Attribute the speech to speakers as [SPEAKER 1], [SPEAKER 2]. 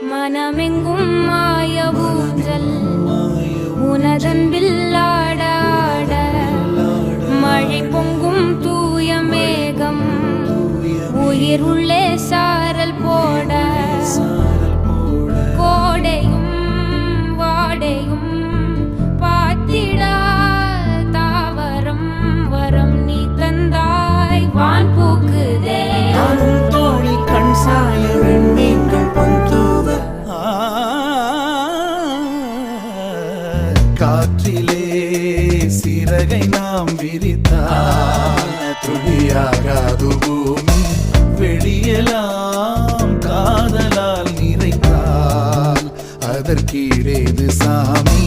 [SPEAKER 1] மனமெங்கும் மாய ஊஞ்சல் உனதன்பில் ஆட ஆட மழை பொங்கும் தூய மேகம் உயிர் உள்ளே சாரல் போட கோடையும் வாடையும் பாத்திடா தாவரம் வரம் நீ தந்தாய் வான் பூக்குதே
[SPEAKER 2] தோழி கண் சாய வெண்மீன்கள் பந்துவ காற்றிலே சிறகை நாம் விரித்தால் துளியாகாது பூமி வெளியெல்லாம் காதலால் நிறைத்தால் அதற்கீடேது சாமி